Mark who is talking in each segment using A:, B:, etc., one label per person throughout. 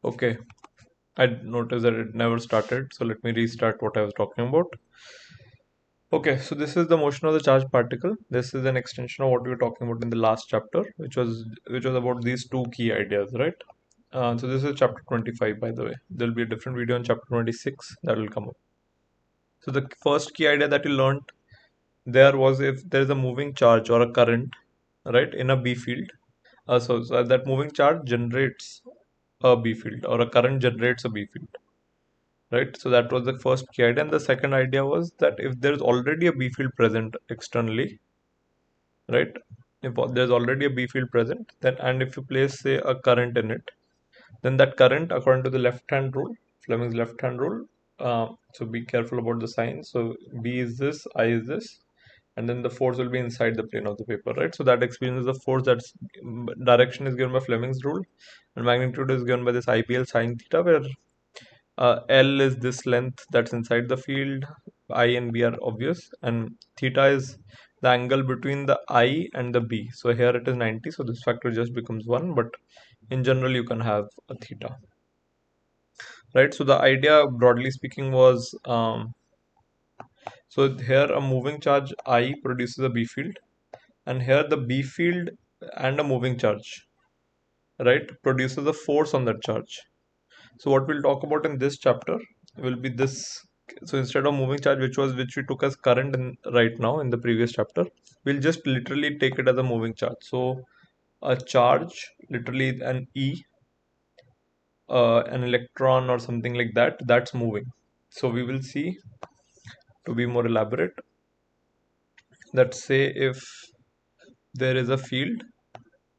A: Okay, I noticed that it never started, so let me restart what I was talking about. Okay, so this is the motion of the charged particle. This is an extension of what we were talking about in the last chapter, which was about these two key ideas, right? So this is chapter 25, by the way. There'll be a different video on chapter 26 that will come up. So the first key idea that you learned there was if there is a moving charge or a current, right, in a B field. So that moving charge generates a B field, or a current generates a B field, right? So that was the first key idea. And the second idea was that if there is already a B field present externally, right? If there's already a B field present, then and if you place say a current in it, then that current, according to the left hand rule, Fleming's left hand rule, so be careful about the signs. So B is this, I is this, and then the force will be inside the plane of the paper, right? So that experiences the force. That's direction is given by Fleming's rule, and magnitude is given by this IPL sine theta, where L is this length that's inside the field, I and B are obvious, and theta is the angle between the I and the B. So here it is 90, so this factor just becomes 1, but in general you can have a theta, right? So the idea, broadly speaking, was so here a moving charge I produces a B field, and here the B field and a moving charge, right, produces a force on that charge. So what we'll talk about in this chapter will be this. So instead of moving charge, which we took as current right now in the previous chapter, we'll just literally take it as a moving charge. So a charge, literally an E, an electron or something like that, that's moving. So we will see, to be more elaborate, that say if there is a field,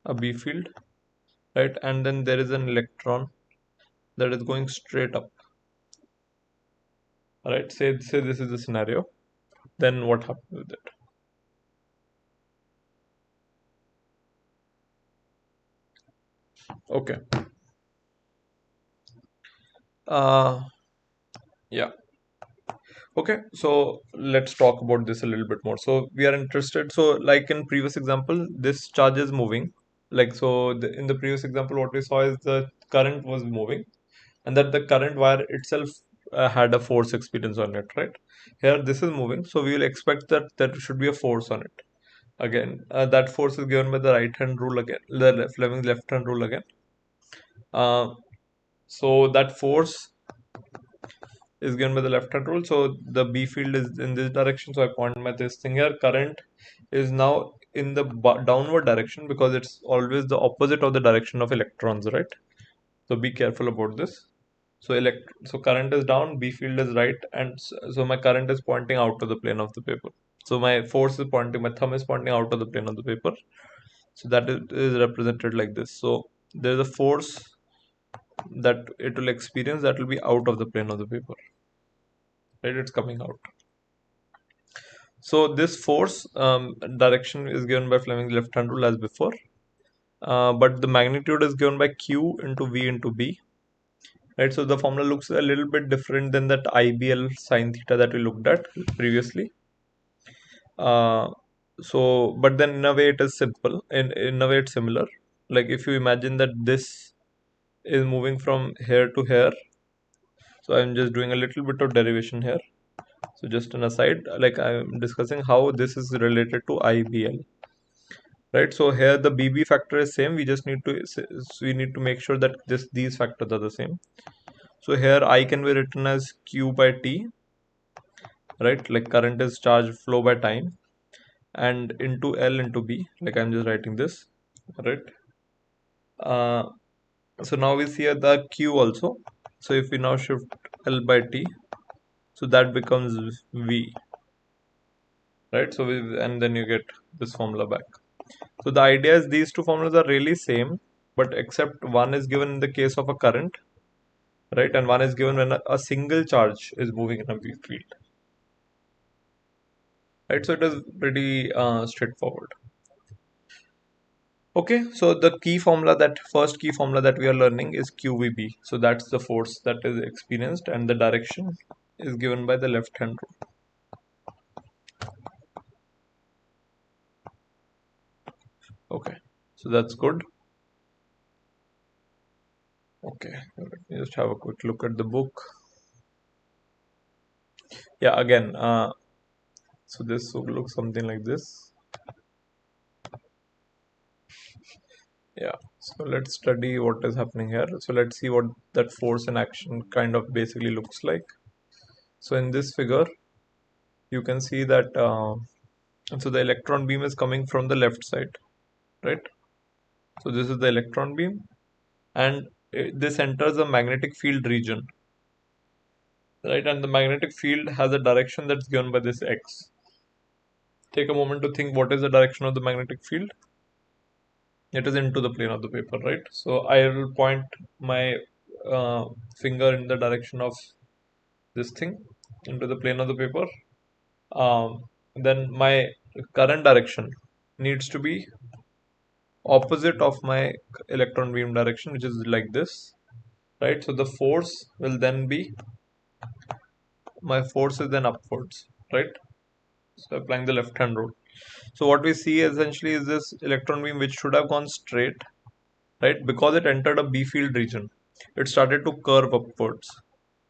A: a B field, right, and then there is an electron that is going straight up. All right, say this is the scenario. Then what happens with it? Okay. Uh, yeah. Okay. So let's talk about this a little bit more. So we are interested. So like in previous example, this charge is moving. Like so, in the previous example, what we saw is the current was moving, and that the current wire itself had a force experience on it, right? Here, this is moving, so we will expect that there should be a force on it. Again, that force is given by the right hand rule again, the Fleming's left hand rule again. Uh, so that force is given by the left hand rule. So the B field is in this direction. So I point my this thing here. Current is now in the downward direction because it's always the opposite of the direction of electrons, right? So be careful about this. So so current is down, B field is right, and so my current is pointing out to the plane of the paper. So my force is pointing, my thumb is pointing out to the plane of the paper. So that is represented like this. So there is a force that it will experience that will be out of the plane of the paper, right? It's coming out. So this force direction is given by Fleming's left hand rule as before, but the magnitude is given by Q into V into B, right? So the formula looks a little bit different than that IBL sine theta that we looked at previously. Uh, but then in a way it is simple. In a way it's similar. Like if you imagine that this is moving from here to here, so I'm just doing a little bit of derivation here. So just an aside, like I'm discussing how this is related to IBL. Right, so here the BB factor is same. We just need to make sure that these factors are the same. So here I can be written as Q by T, right? Like current is charge flow by time, and into L into B. Like I'm just writing this, right? Uh, so now we see the Q also. So if we now shift L by T, so that becomes V, right? So and then you get this formula back. So the idea is these two formulas are really same, but except one is given in the case of a current, right? And one is given when a single charge is moving in a weak field, right? So it is pretty straightforward. Okay, so the key formula, that first key formula that we are learning is QVB. So that's the force that is experienced, and the direction is given by the left hand rule. Okay, so that's good. Okay, let me just have a quick look at the book. Yeah, again, so this would look something like this. Yeah, so let's study what is happening here. So let's see what that force in action kind of basically looks like. So in this figure, you can see that so the electron beam is coming from the left side, right? So this is the electron beam, and this enters a magnetic field region, right? And the magnetic field has a direction that's given by this x. Take a moment to think what is the direction of the magnetic field. It is into the plane of the paper, right? So I will point my finger in the direction of this thing into the plane of the paper. Then my current direction needs to be opposite of my electron beam direction, which is like this, right? So the force will then be, my force is then upwards, right? So applying the left hand rule. So what we see essentially is this electron beam which should have gone straight, right? Because it entered a B field region, it started to curve upwards,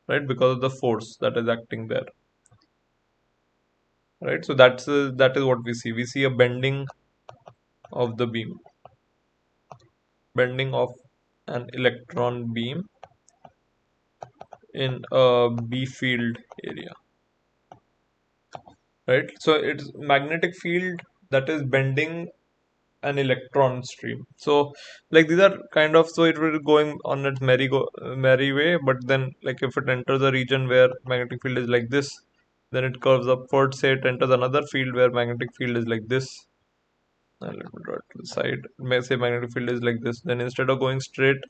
A: right? Because of the force that is acting there, right? So that is what we see. We see a bending of the beam, bending of an electron beam in a B field area, right? So it's magnetic field that is bending an electron stream. So like these are kind of, so it will going on its merry way, but then like if it enters a region where magnetic field is like this, then it curves upwards. Say it enters another field where magnetic field is like this, and let me draw it to the side. May say magnetic field is like this, then instead of going straight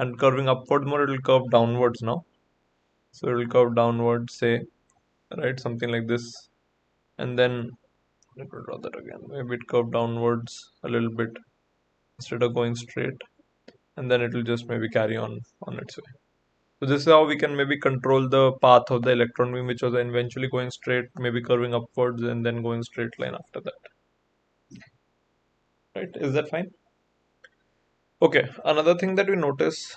A: and curving upward more, it will curve downwards now. So it will curve downwards, say, right, something like this, and then let me draw that again. Maybe it curve downwards a little bit instead of going straight, and then it will just maybe carry on its way. So this is how we can maybe control the path of the electron beam, which was eventually going straight, maybe curving upwards and then going straight line after that. Right? Is that fine? Okay. Another thing that we notice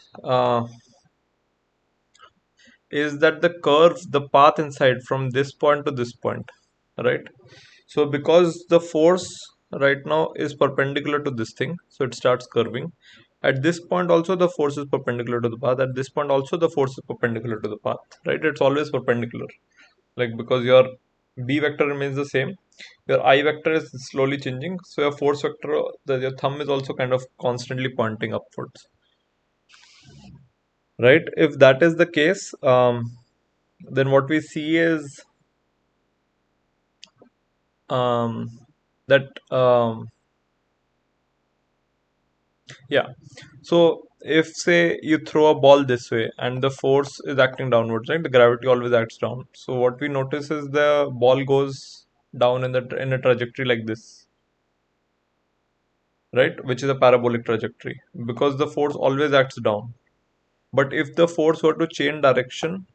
A: is that the curve, the path inside from this point to this point, right? So because the force right now is perpendicular to this thing, so it starts curving. At this point also the force is perpendicular to the path. At this point also the force is perpendicular to the path, right? It's always perpendicular. Like because your B vector remains the same, your I vector is slowly changing. So your force vector, your thumb is also kind of constantly pointing upwards, right? If that is the case, then what we see is um, that yeah. So if say you throw a ball this way and the force is acting downwards, right? The gravity always acts down. So what we notice is the ball goes down in a trajectory like this, right? Which is a parabolic trajectory because the force always acts down. But if the force were to change direction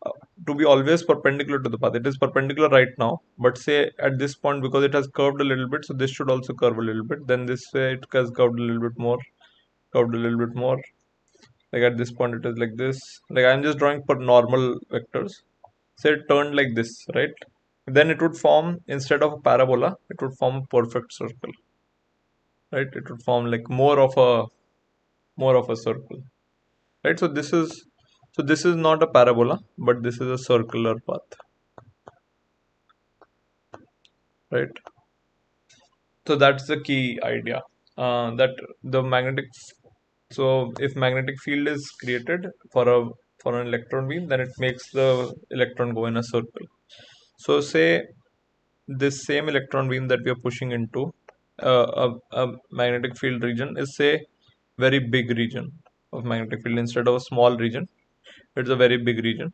A: uh, to be always perpendicular to the path, it is perpendicular right now. But say at this point, because it has curved a little bit, so this should also curve a little bit. Then this way it has curved a little bit more, curved a little bit more. Like at this point, it is like this. Like I'm just drawing for normal vectors. Say it turned like this, right? Then it would form, instead of a parabola, it would form a perfect circle, right? It would form like more of a circle, right? So this is not a parabola, but this is a circular path, right? So that's the key idea, that the magnetic. So if magnetic field is created for an electron beam, then it makes the electron go in a circle. So say this same electron beam that we are pushing into a magnetic field region is, say, very big region of magnetic field instead of a small region. It's a very big region.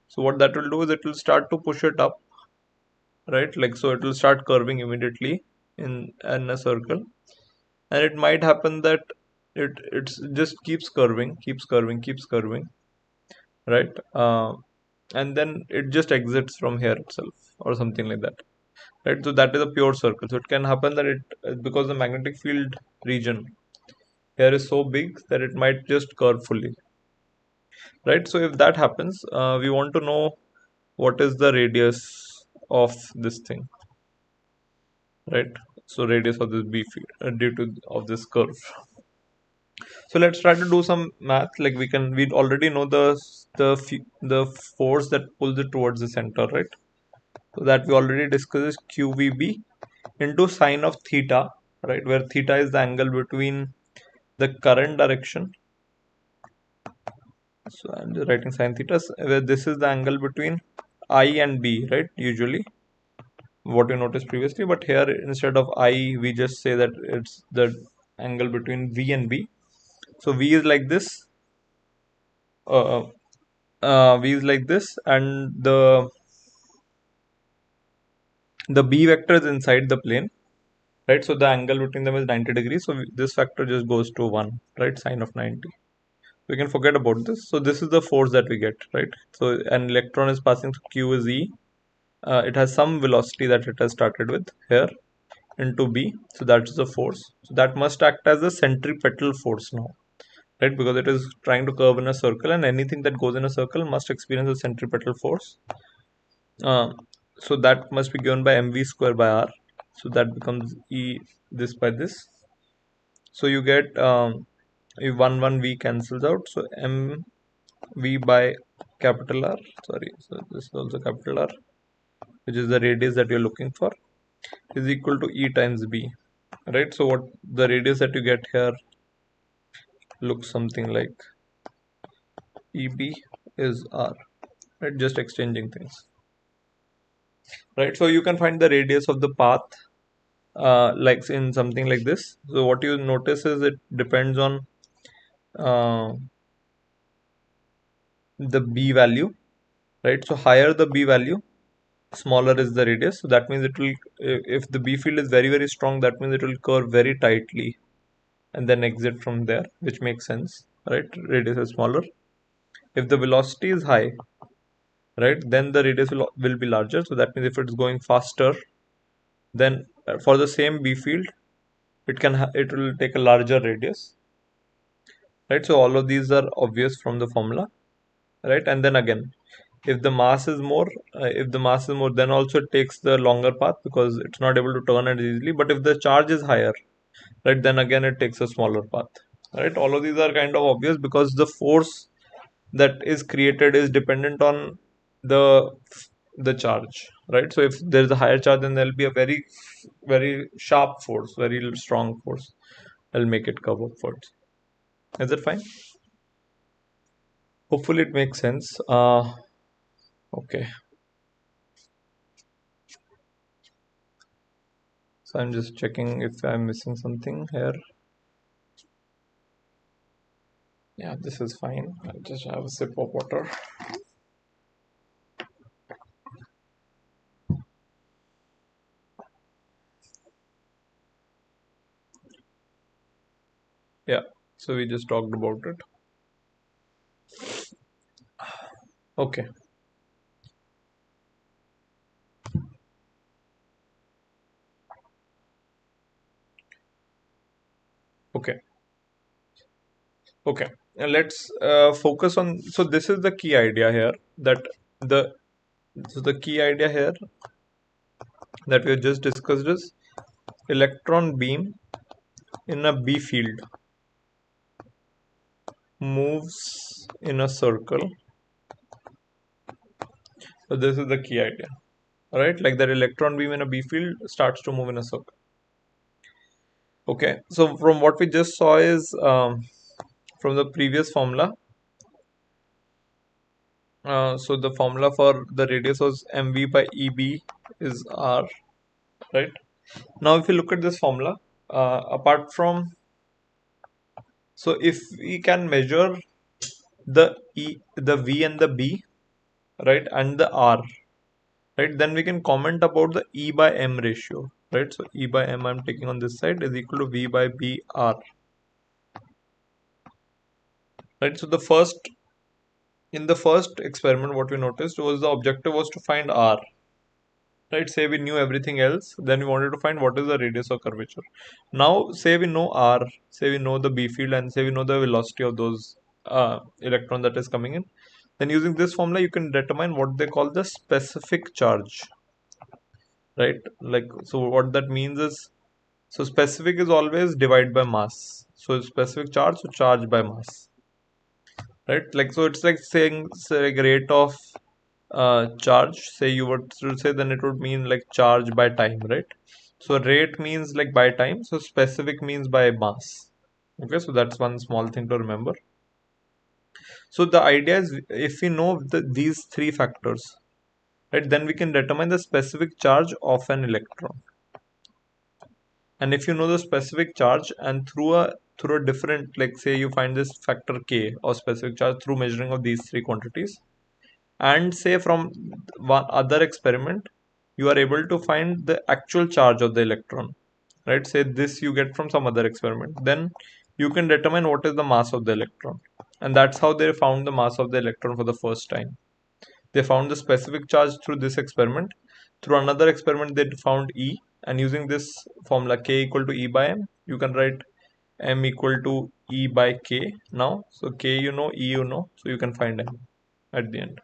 A: So what that will do is it will start to push it up, right? Like so it will start curving immediately in a circle, and it might happen that it's just keeps curving, keeps curving, right? And then it just exits from here itself or something like that, right? So that is a pure circle. So it can happen that it, because the magnetic field region here is so big that it might just curve fully, right? So if that happens, we want to know what is the radius of this thing, right? So radius of this B field due to of this curve. So let's try to do some math. Like we already know the force that pulls it towards the center, right? So that we already discussed is QVB into sine of theta, right? Where theta is the angle between the current direction. So I'm just writing sine theta, where this is the angle between I and B, right? Usually, what you noticed previously, but here instead of I, we just say that it's the angle between V and B. So V is like this, uh, V is like this, and the B vector is inside the plane, right? So the angle between them is 90 degrees. So this factor just goes to 1, right? Sine of 90. We can forget about this. So this is the force that we get, right? So an electron is passing through Q is E. It has some velocity that it has started with here into B. So that's the force. So that must act as a centripetal force now, right? Because it is trying to curve in a circle, and anything that goes in a circle must experience a centripetal force. Uh, so that must be given by mv square by r. So that becomes E this by this. So you get 1 v cancels out. So mv by capital R. Sorry, so this is also capital R, which is the radius that you're looking for, is equal to E times B, right? So what the radius that you get here looks something like EB is R, right? Just exchanging things, right? So you can find the radius of the path like in something like this. So what you notice is it depends on uh, the B value, right? So higher the B value, smaller is the radius. So that means it will, if the B field is very, very strong, that means it will curve very tightly and then exit from there, which makes sense, right? Radius is smaller. If the velocity is high, right, then the radius will be larger. So that means if it's going faster, then for the same B field, it will take a larger radius, right? So all of these are obvious from the formula, right? And then again, if the mass is more, then also it takes the longer path because it's not able to turn it easily. But if the charge is higher, right, then again it takes a smaller path, right? All of these are kind of obvious because the force that is created is dependent on the the charge, right? So if there is a higher charge, then there will be a very very sharp force, very strong force that will make it curve upwards. Is it fine? Hopefully it makes sense. Okay, so I'm just checking if I'm missing something here. Yeah, this is fine. I'll just have a sip of water. Yeah, so we just talked about it. Okay, okay, okay. Now let's focus on. So this is the key idea here, that the the key idea here that we have just discussed is electron beam in a B field moves in a circle. So this is the key idea, right? Like that electron beam in a B field starts to move in a circle. Okay, so from what we just saw is from the previous formula. So the formula for the radius was mv by eb is r, right? Now if you look at this formula, apart from, so if we can measure the v and the b, right, and the r, right, then we can comment about the e by m ratio, right? So e by m I'm taking on this side is equal to v by b r, right? So in the first experiment, what we noticed was the objective was to find r, right? Say we knew everything else, then we wanted to find what is the radius of curvature. Now say we know r, say we know the b field, and say we know the velocity of those electron that is coming in, then using this formula you can determine what they call the specific charge, right? Like, so what that means is, so specific is always divide by mass, so specific charge, so charge by mass, right? Like, so it's like saying, say, like rate of charge, say you were to say, then it would mean like charge by time, right? So rate means like by time, so specific means by mass. Okay, so that's one small thing to remember. So the idea is, if we know these three factors, right, then we can determine the specific charge of an electron. And if you know the specific charge, and through a different, like say you find this factor k or specific charge through measuring of these three quantities, and say from one other experiment you are able to find the actual charge of the electron, right? Say this you get from some other experiment, then you can determine what is the mass of the electron. And that's how they found the mass of the electron for the first time. They found the specific charge through this experiment. Through another experiment they found E, and using this formula k equal to E by m, you can write m equal to E by k now. So k you know, E you know, so you can find m at the end.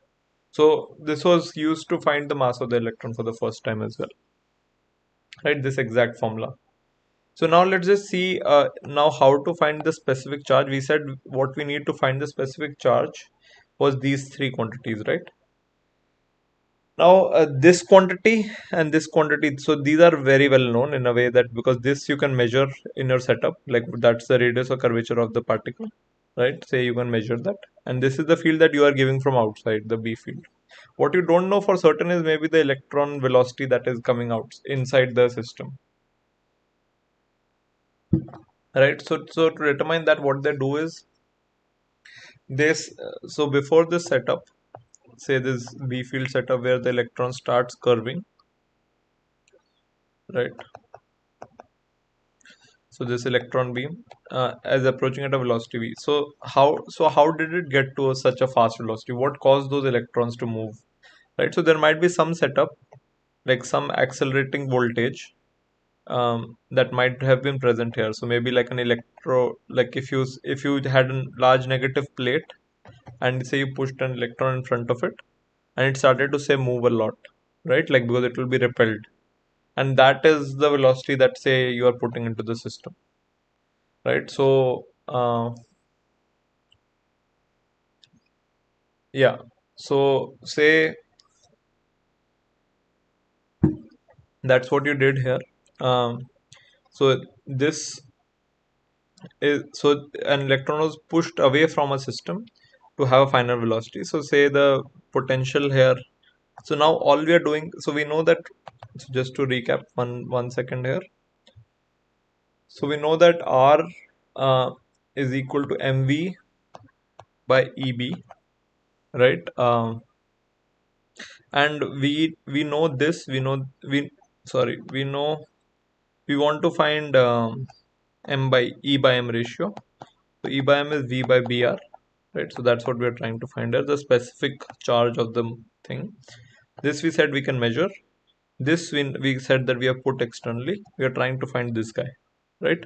A: So this was used to find the mass of the electron for the first time as well, right? This exact formula. So now let's just see now how to find the specific charge. We said what we need to find the specific charge was these three quantities, right? Now this quantity and this quantity, so these are very well known in a way that, because this you can measure in your setup, like that's the radius or curvature of the particle, right? Say you can measure that, and this is the field that you are giving from outside, the B field. What you don't know for certain is maybe the electron velocity that is coming out inside the system, right? So to determine that, what they do is this. So before this setup, say this B field setup where the electron starts curving, right? So this electron beam is approaching at a velocity v. So how did it get to such a fast velocity? What caused those electrons to move, right? So there might be some setup, like some accelerating voltage that might have been present here. So maybe like an like if you had a large negative plate, and say you pushed an electron in front of it, and it started to say move a lot, right? Like, because it will be repelled, and that is the velocity that say you are putting into the system, right? So yeah, so say that's what you did here. So this is, so an electron was pushed away from a system to have a final velocity. So say the potential here. So now all we are doing, so we know that, so just to recap one second here. So we know that R is equal to mv by EB, right? And we know this, we know we sorry we know we want to find m by E by m ratio. So E by m is V by BR, right? So that's what we are trying to find here, the specific charge of the thing. This we said we can measure. This we said that we have put externally. We are trying to find this guy, right?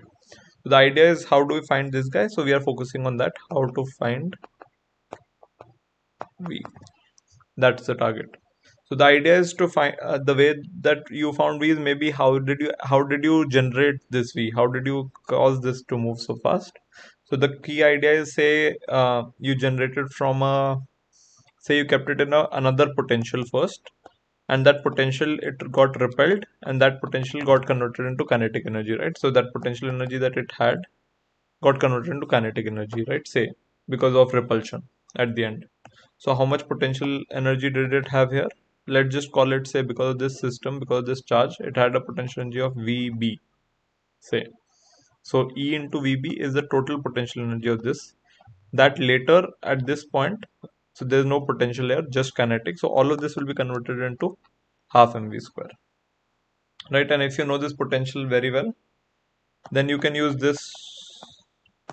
A: So the idea is, how do we find this guy? So we are focusing on that, how to find V. That's the target. So the idea is to find the way that you found V is maybe how did you generate this V? How did you cause this to move so fast? So the key idea is, say you generated from a, say you kept it in another potential first, and that potential it got repelled, and that potential got converted into kinetic energy, right? So that potential energy that it had got converted into kinetic energy, right? Say because of repulsion at the end. So how much potential energy did it have here? Let's just call it, say, because of this system, because of this charge, it had a potential energy of VB, say. So E into VB is the total potential energy of this. That later at this point, so there's no potential here, just kinetic. So all of this will be converted into half mv square, right? And if you know this potential very well, then you can use this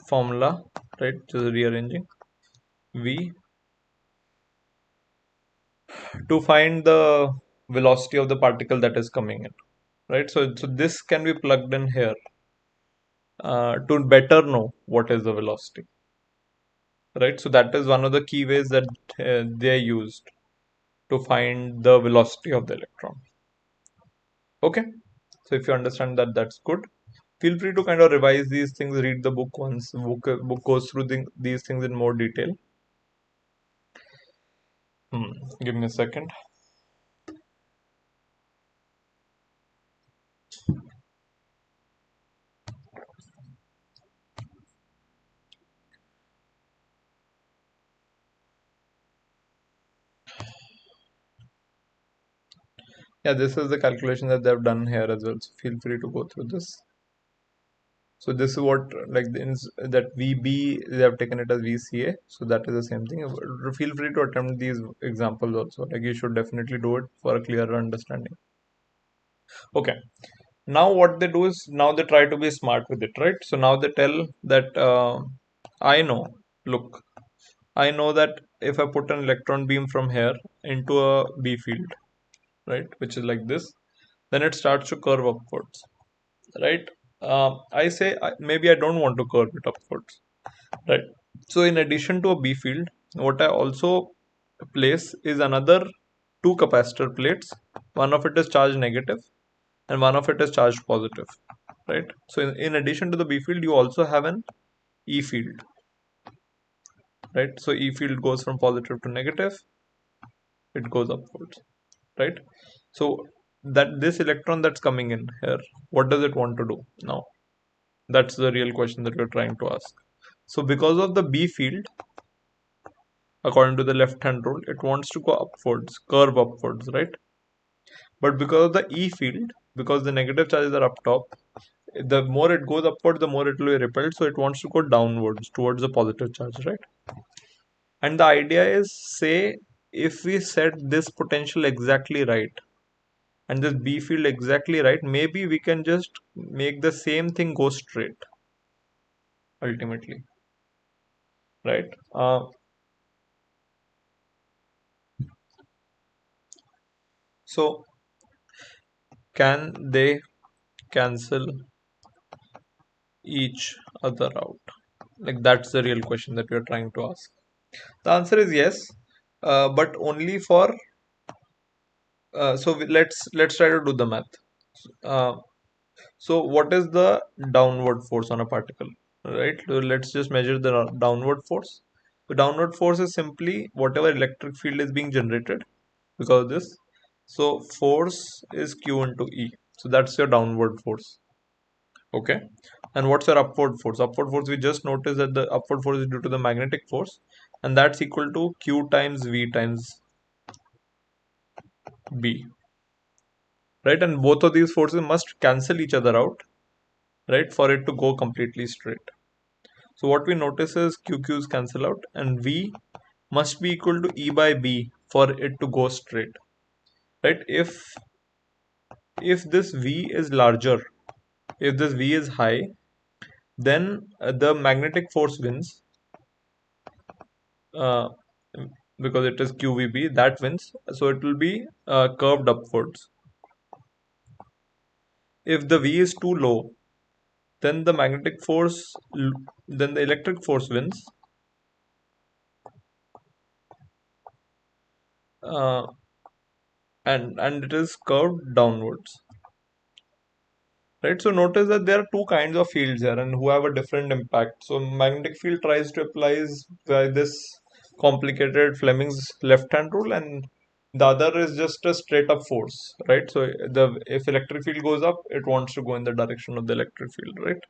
A: formula, right? Just rearranging V to find the velocity of the particle that is coming in, right? So this can be plugged in here to better know what is the velocity, right? So that is one of the key ways that they used to find the velocity of the electron. Okay, so if you understand that, that's good. Feel free to kind of revise these things, read the book once. Book goes through these things in more detail. Give me a second. Yeah, this is the calculation that they've done here as well. So feel free to go through this. So this is what like that VB, they have taken it as VCA. So that is the same thing. Feel free to attempt these examples also. Like you should definitely do it for a clearer understanding. Okay. Now what they do is now they try to be smart with it, right? So now they tell that I know, look, I know that if I put an electron beam from here into a B field, right, which is like this, then it starts to curve upwards, right? I say maybe I don't want to curve it upwards, right? So in addition to a B field, what I also place is another two capacitor plates. One of it is charged negative and one of it is charged positive, right? So in addition to the B field, you also have an E field, right? So E field goes from positive to negative, it goes upwards, right? So that this electron that's coming in here, what does it want to do now? That's the real question that we're trying to ask. So because of the B field, according to the left hand rule, it wants to go upwards, curve upwards, right? But because of the E field, because the negative charges are up top, the more it goes upward, the more it will be repelled. So it wants to go downwards towards the positive charge, right? And the idea is, say, if we set this potential exactly right and this B field exactly right, maybe we can just make the same thing go straight ultimately, right? So can they cancel each other out? Like that's the real question that we are trying to ask. The answer is yes, but only for let's try to do the math. Uh, so what is the downward force on a particle, right? So let's just measure the downward force. The downward force is simply whatever electric field is being generated because of this. So force is Q into E. So that's your downward force. Okay. And what's your upward force? Upward force, we just noticed that the upward force is due to the magnetic force, and that's equal to Q times V times B, right? And both of these forces must cancel each other out, right, for it to go completely straight. So what we notice is QQs cancel out, and V must be equal to E by B for it to go straight, right? If this V is larger, if this V is high, then the magnetic force wins, uh, because it is QVB, that wins. So it will be curved upwards. If the V is too low, then the magnetic force, then the electric force wins. Uh, and it is curved downwards, right? So notice that there are two kinds of fields here and who have a different impact. So magnetic field tries to apply by this complicated Fleming's left hand rule, and the other is just a straight up force, right? So the if electric field goes up, it wants to go in the direction of the electric field, right?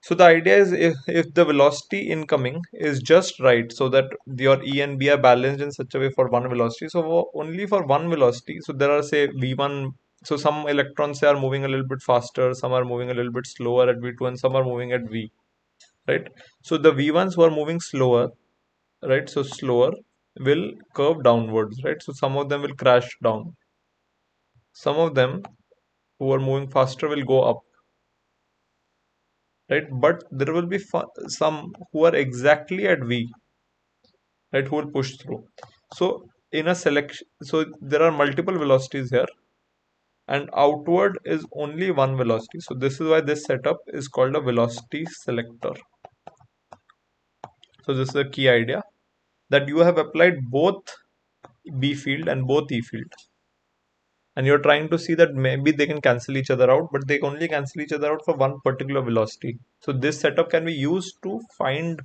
A: So the idea is if the velocity incoming is just right so that your E and B are balanced in such a way for one velocity. So only for one velocity. So there are say V1. So some electrons say are moving a little bit faster, some are moving a little bit slower at V2 and some are moving at V, right? So the V1s who are moving slower, right? So slower will curve downwards, right? So some of them will crash down. Some of them who are moving faster will go up, right? But there will be some who are exactly at V, right, who will push through. So in a selection, so there are multiple velocities here, and outward is only one velocity. So this is why this setup is called a velocity selector. So this is a key idea, that you have applied both B field and both E field, and you're trying to see that maybe they can cancel each other out, but they only cancel each other out for one particular velocity. So this setup can be used to find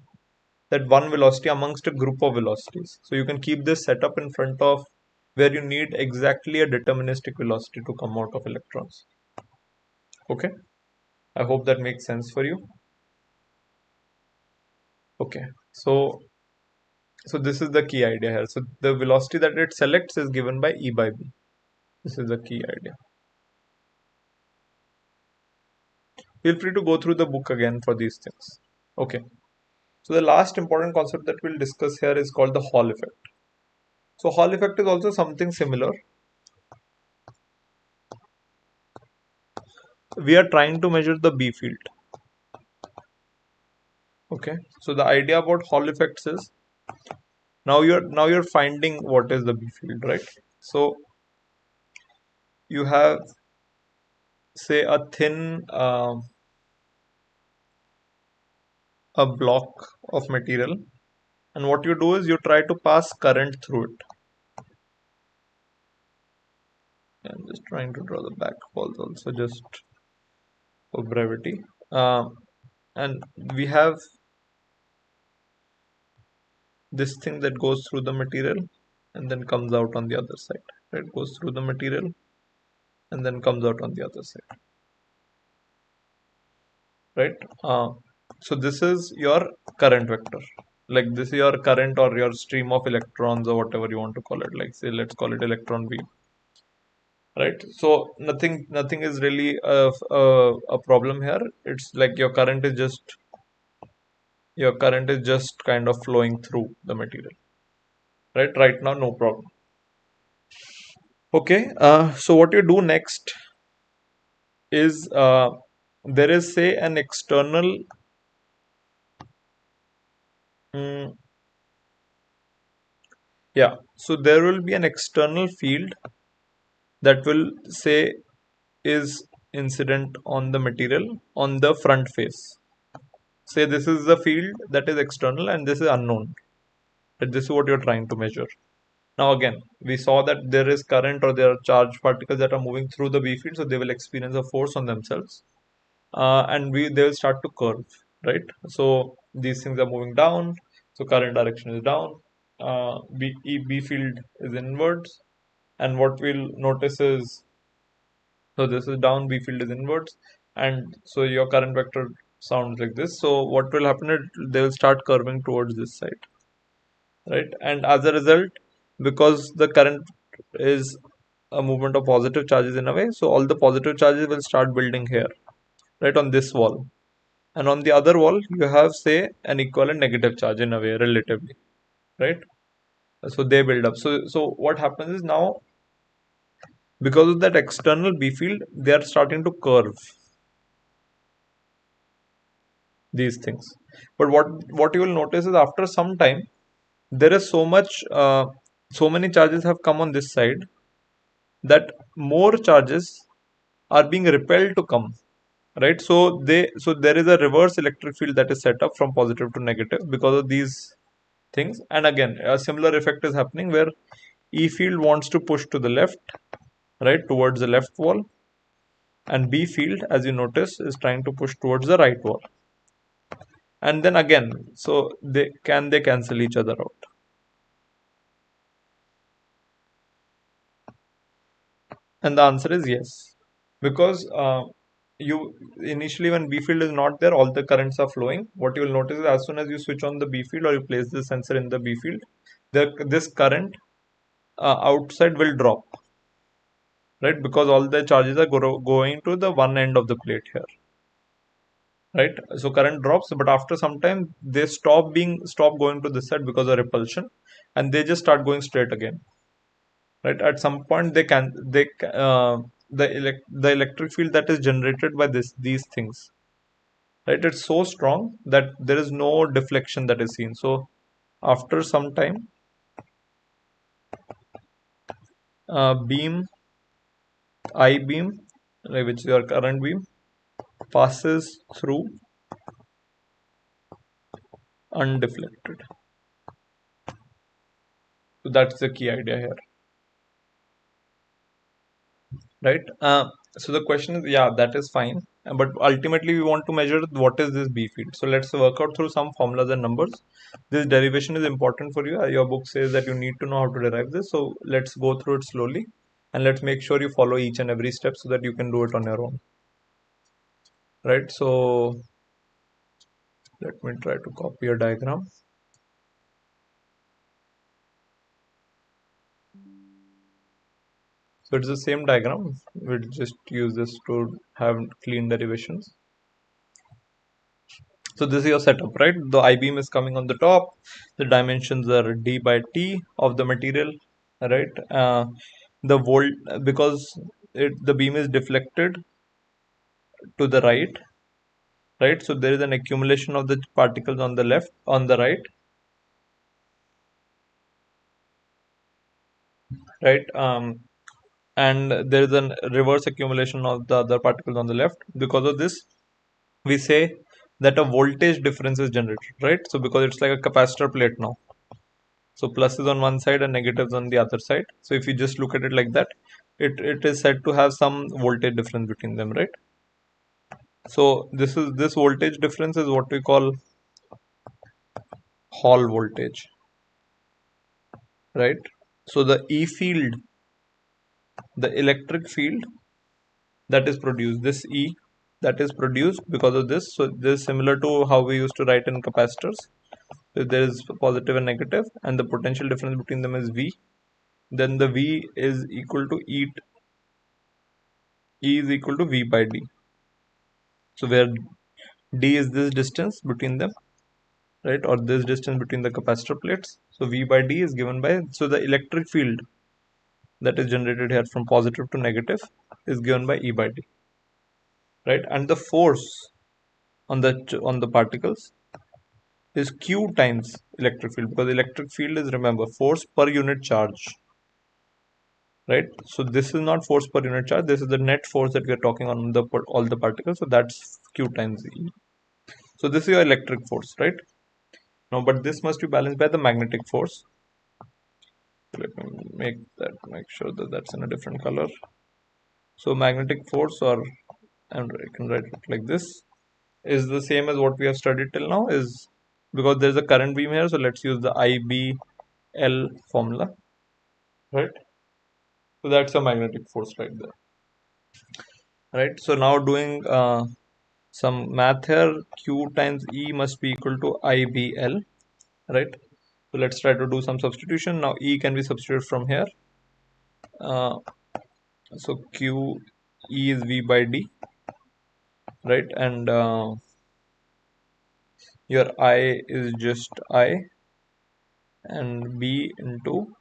A: that one velocity amongst a group of velocities. So you can keep this setup in front of where you need exactly a deterministic velocity to come out of electrons. Okay, I hope that makes sense for you. Okay, so this is the key idea here. So the velocity that it selects is given by E by B. This is the key idea. Feel free to go through the book again for these things. Okay. So the last important concept that we'll discuss here is called the Hall effect. So Hall effect is also something similar. We are trying to measure the B field. Okay. So the idea about Hall effects is now you're finding what is the B field, right? So you have, say, a block of material, and what you do is you try to pass current through it. I'm just trying to draw the back walls also, just for brevity. And we have this thing that goes through the material and then comes out on the other side. It goes through the material and then comes out on the other side, right? So this is your current vector. Like this is your current or your stream of electrons or whatever you want to call it. Like say, let's call it electron beam, right? So nothing is really a problem here. It's like your current is just kind of flowing through the material, right now, no problem. Okay, so what you do next is, there is, say, an external, mm, yeah, so there will be an external field that will, say, is incident on the material on the front face. Say this is the field that is external and this is unknown, that this is what you're trying to measure. Now again, we saw that there is current or there are charged particles that are moving through the B field, so they will experience a force on themselves, and they will start to curve, right? So these things are moving down, so current direction is down, B field is inwards, and what we'll notice is, so this is down, B field is inwards, and so your current vector sounds like this. So what will happen is they will start curving towards this side, right? And as a result, because the current is a movement of positive charges in a way, so all the positive charges will start building here, right, on this wall. And on the other wall, you have, say, an equivalent negative charge in a way, relatively, right? So they build up. So what happens is, now, because of that external B field, they are starting to curve these things. But what you will notice is, after some time, there is so many charges have come on this side, that more charges are being repelled to come, right? So there is a reverse electric field that is set up from positive to negative because of these things. And again, a similar effect is happening where E field wants to push to the left, right, towards the left wall, and B field, as you notice, is trying to push towards the right wall. And then again, so they cancel each other out? And the answer is yes, because you initially, when B field is not there, all the currents are flowing. What you will notice is, as soon as you switch on the B field or you place the sensor in the B field, this current outside will drop, right? Because all the charges are going to the one end of the plate here, right? So current drops, but after some time they stop going to this side because of repulsion, and they just start going straight again, right? At some point the electric field that is generated by these things, right? It's so strong that there is no deflection that is seen. So after some time, beam, I beam, like which is your current beam, passes through undeflected. So that's the key idea here, right? So the question is, yeah, that is fine, but ultimately we want to measure what is this B field. So let's work out through some formulas and numbers. This derivation is important for you. Your book says that you need to know how to derive this. So let's go through it slowly, and let's make sure you follow each and every step so that you can do it on your own, right? So let me try to copy a diagram. So it's the same diagram. We'll just use this to have clean derivations. So this is your setup, right? The I-beam is coming on the top. The dimensions are d by t of the material, right? The volt, because the beam is deflected to the right? So there is an accumulation of the particles on the left, on the right? And there is a reverse accumulation of the other particles on the left. Because of this, we say that a voltage difference is generated, right? So because it's like a capacitor plate now. So plus is on one side and negatives on the other side. So if you just look at it like that, it is said to have some voltage difference between them, right? So this voltage difference is what we call Hall voltage, right? So the E field, the electric field that is produced, this E that is produced because of this. So this is similar to how we used to write in capacitors. If there is positive and negative, and the potential difference between them is V, then the V is equal to E is equal to V by D. So where D is this distance between them, right, or this distance between the capacitor plates. So V by D is given by, so the electric field that is generated here from positive to negative is given by E by D, right? And the force on the particles is Q times electric field, because electric field is, remember, force per unit charge, right? So this is not force per unit charge. This is the net force that we are talking on the all the particles. So that's Q times E. So this is your electric force, right? Now, but this must be balanced by the magnetic force. Let me make sure that that's in a different color. So magnetic force, or and I can write it like this, is the same as what we have studied till now. Is because there's a current beam here, so let's use the IBL formula, right? So that's a magnetic force right there, right? So now doing some math here, Q times E must be equal to IBL, right? So let's try to do some substitution. Now E can be substituted from here. Uh, so Q E is V by D, right? And your I is just I, and B into,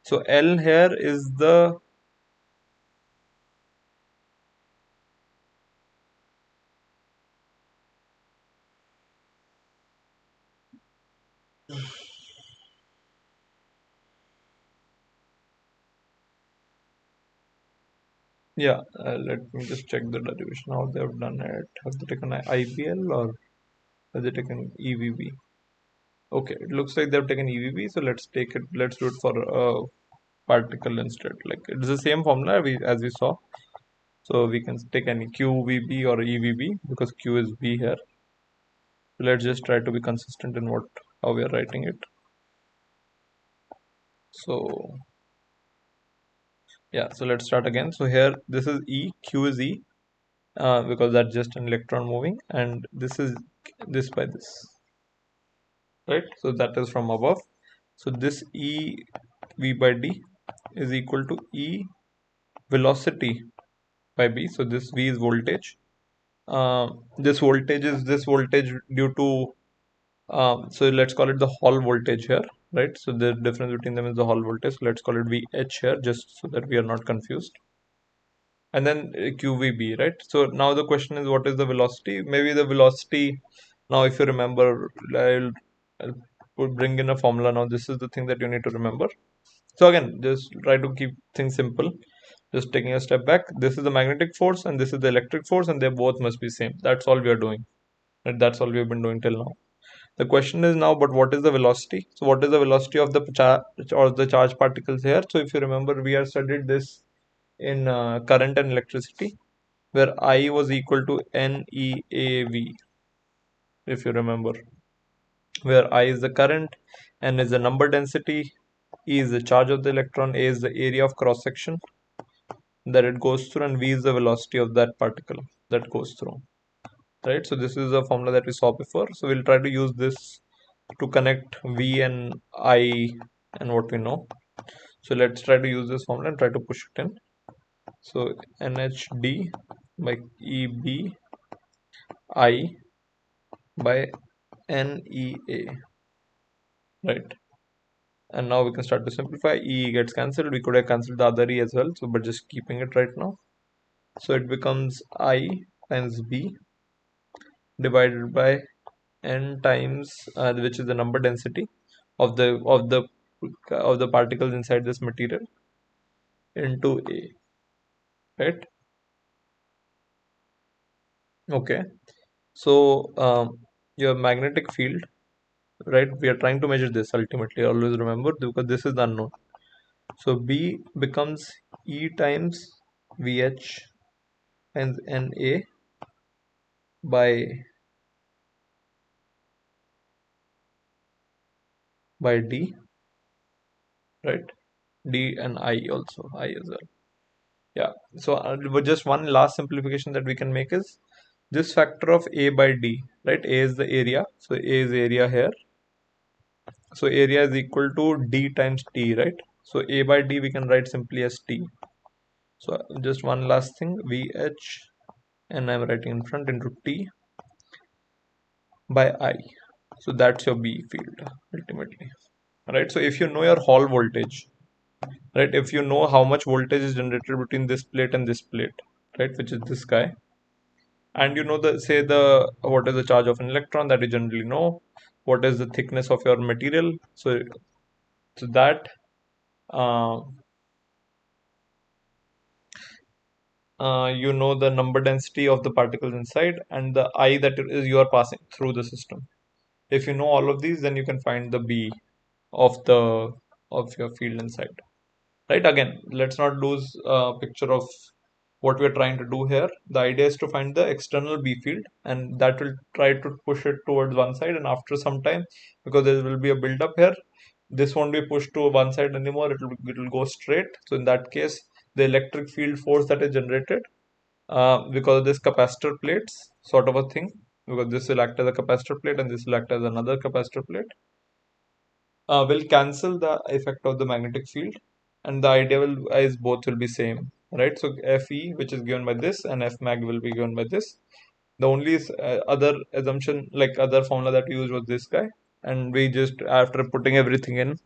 A: so L here is the, yeah, let me just check the derivation, how they have done it. Have they taken IBL or have they taken EVB? Okay, it looks like they've taken EVB, so let's do it for particle instead. Like it's the same formula as we saw. So we can take any QVB or EVB because Q is B here. So let's just try to be consistent in how we are writing it. So yeah, so let's start again. So here this is E, Q is E, because that's just an electron moving, and this is this by this, right? So that is from above. So this E V by D is equal to E velocity by B. So this V is voltage. This voltage is this voltage due to, so let's call it the Hall voltage here, right? So the difference between them is the Hall voltage. So let's call it VH here, just so that we are not confused. And then QVB, right? So now the question is, what is the velocity? Maybe the velocity, now if you remember, I'll bring in a formula. Now this is the thing that you need to remember. So again, just try to keep things simple. Just taking a step back. This is the magnetic force and this is the electric force, and they both must be same. That's all we are doing. And that's all we've been doing till now. The question is now, but what is the velocity? So what is the velocity of the charge or the charge particles here? So if you remember, we have studied this in current and electricity, where I was equal to NEAV, if you remember, where I is the current, N is the number density, E is the charge of the electron, A is the area of cross section that it goes through, and V is the velocity of that particle that goes through. Right, so this is a formula that we saw before. So we'll try to use this to connect V and I and what we know. So let's try to use this formula and try to push it in. So NHD by EBI by NEA, right? And now we can start to simplify. E gets cancelled. We could have cancelled the other E as well. So, but just keeping it right now. So it becomes I times B divided by N times which is the number density of the particles inside this material into A, right? Okay. So your magnetic field, right? We are trying to measure this ultimately. Always remember, because this is the unknown. So B becomes E times VH times NA by D, right? D and I also, I as well. Yeah. So but just one last simplification that we can make is this factor of A by D, right? A is the area. So A is area here. So area is equal to D times T, right? So A by D we can write simply as T. So just one last thing, VH, and I'm writing in front into T by I. So that's your B field ultimately, right? So if you know your Hall voltage, right, if you know how much voltage is generated between this plate and this plate, right, which is this guy, and you know the say the what is the charge of an electron, that you generally know, what is the thickness of your material, so that uh, you know the number density of the particles inside and the I that is you are passing through the system. If you know all of these, then you can find the B of the of your field inside. Right, again, let's not lose a picture of what we're trying to do here. The idea is to find the external B field, and that will try to push it towards one side, and after some time, because there will be a build up here, this won't be pushed to one side anymore, it will go straight. So in that case, the electric field force that is generated because of this capacitor plates sort of a thing, because this will act as a capacitor plate and this will act as another capacitor plate, will cancel the effect of the magnetic field, and the idea is both will be same, right? So Fe, which is given by this, and F mag will be given by this. The only other assumption, like other formula that we used, was this guy, and we just after putting everything in,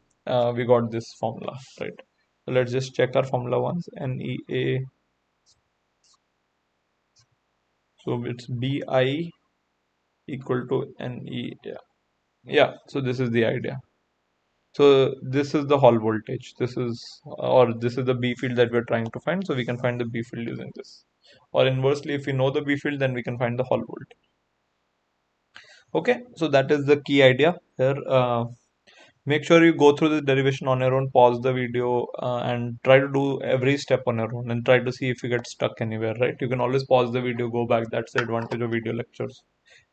A: we got this formula, right? So let's just check our formula once. NEA, so it's Bi equal to NE. Yeah, so this is the idea. So this is the Hall voltage. This is the B field that we're trying to find. So we can find the B field using this. Or inversely, if we know the B field, then we can find the Hall voltage. Okay, so that is the key idea here. Make sure you go through the derivation on your own, pause the video, and try to do every step on your own and try to see if you get stuck anywhere, right? You can always pause the video, go back. That's the advantage of video lectures.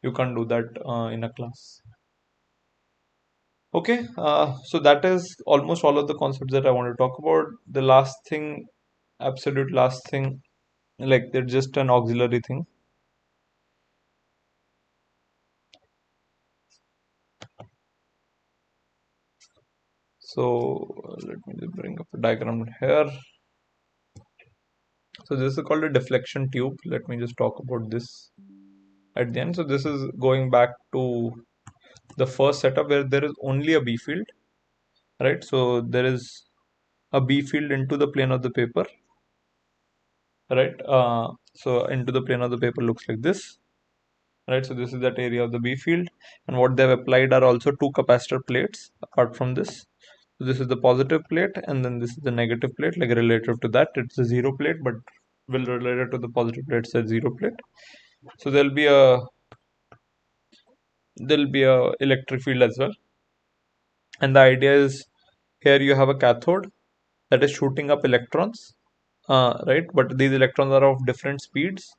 A: You can't do that in a class. Okay, so that is almost all of the concepts that I want to talk about. The last thing, absolute last thing, like they're just an auxiliary thing. So let me just bring up a diagram here. So this is called a deflection tube. Let me just talk about this at the end. So this is going back to the first setup where there is only a B field, right? So there is a B field into the plane of the paper, right? So into the plane of the paper looks like this, right? So this is that area of the B field, and what they have applied are also two capacitor plates apart from this. So this is the positive plate, and then this is the negative plate. Like relative to that, it's a zero plate, but will related to the positive plate, it's a zero plate. So there'll be a electric field as well. And the idea is, here you have a cathode that is shooting up electrons, right? But these electrons are of different speeds,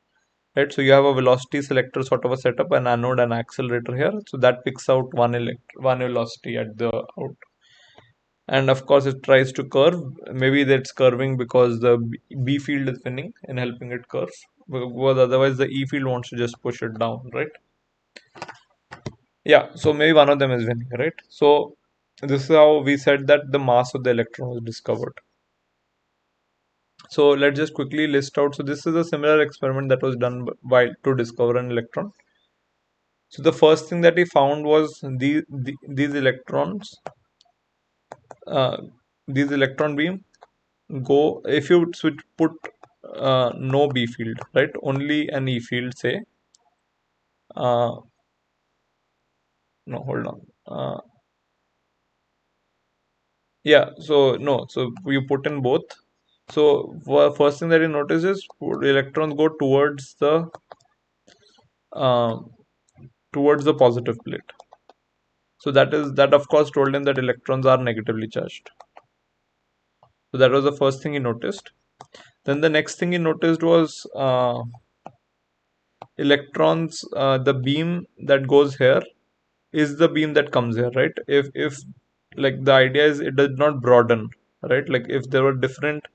A: right? So you have a velocity selector sort of a setup, an anode and accelerator here. So that picks out one velocity at the out. And of course, it tries to curve. Maybe that's curving because the B field is winning and helping it curve. Because otherwise, the E field wants to just push it down, right? Yeah, so maybe one of them is winning, right? So this is how we said that the mass of the electron was discovered. So let's just quickly list out. So this is a similar experiment that was done by to discover an electron. So the first thing that he found was these electrons, uh, these electron beam go if you switch put no B field, right? Only an E field, say. Uh, no, hold on. Yeah, so no, so you put in both. So first thing that you notice is electrons go uh, towards the positive plate. So that of course told him that electrons are negatively charged. So that was the first thing he noticed. Then the next thing he noticed was electrons. The beam that goes here is the beam that comes here, right? If like the idea is it does not broaden, right? Like if there were different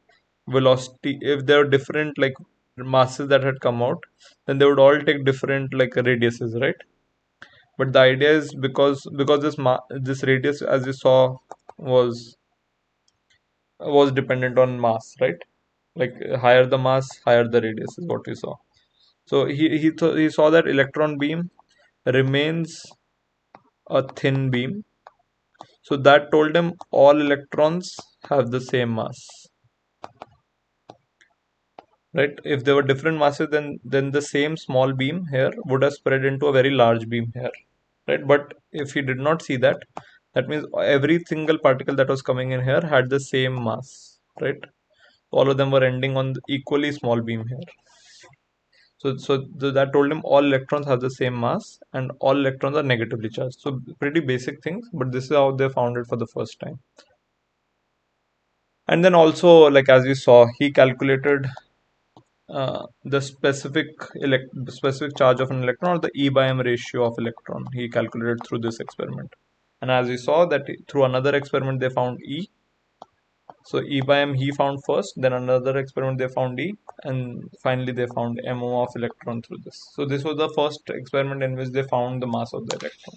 A: velocity, if there were different like masses that had come out, then they would all take different like radiuses, right? But the idea is because this radius, as you saw, was dependent on mass, right? Like higher the mass, higher the radius is what we saw. So he saw that electron beam remains a thin beam. So that told him all electrons have the same mass, right? If there were different masses, then the same small beam here would have spread into a very large beam here, right? But if he did not see that, that means every single particle that was coming in here had the same mass, right? All of them were ending on the equally small beam here. So that told him all electrons have the same mass and all electrons are negatively charged. So pretty basic things, but this is how they found it for the first time. And then also, like as we saw, he calculated the specific charge of an electron, or the E by M ratio of electron. He calculated through this experiment. And as we saw that through another experiment they found E. So E by M he found first, then another experiment they found E, and finally they found MO of electron through this. So this was the first experiment in which they found the mass of the electron.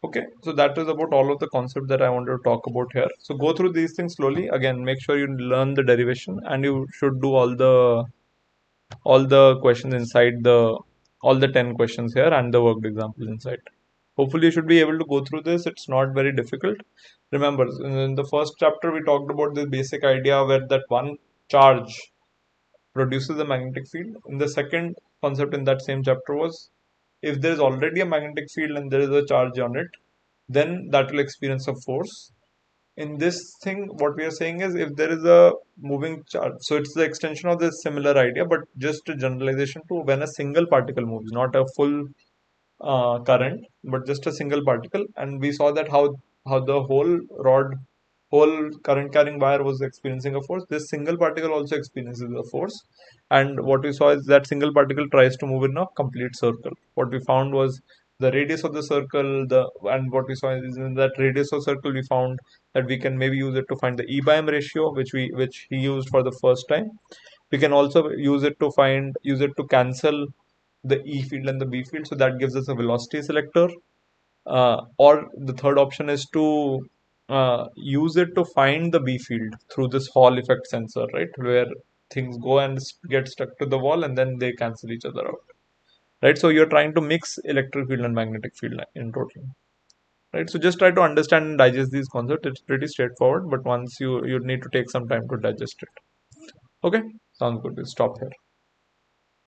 A: Okay, so that is about all of the concepts that I wanted to talk about here. So go through these things slowly. Again, make sure you learn the derivation, and you should do all the questions inside the all the 10 questions here and the worked examples inside. Hopefully you should be able to go through this. It's not very difficult. Remember, in the first chapter we talked about the basic idea where that one charge produces a magnetic field. In the second concept in that same chapter was, if there is already a magnetic field and there is a charge on it, then that will experience a force. In this thing, what we are saying is, if there is a moving charge, so it's the extension of this similar idea, but just a generalization to when a single particle moves, not a full current, but just a single particle. And we saw that how the whole current carrying wire was experiencing a force. This single particle also experiences a force. And what we saw is that single particle tries to move in a complete circle. What we found was the radius of the circle, and what we saw is in that radius of circle we found that we can maybe use it to find the E by M ratio, which he used for the first time. We can also use it to cancel the E field and the B field. So that gives us a velocity selector. Or the third option is to use it to find the B field through this Hall effect sensor, right? Where things go and get stuck to the wall and then they cancel each other out, right? So you're trying to mix electric field and magnetic field in total, right? So just try to understand and digest these concepts. It's pretty straightforward, but once you need to take some time to digest it. Okay, sounds good. We'll stop here.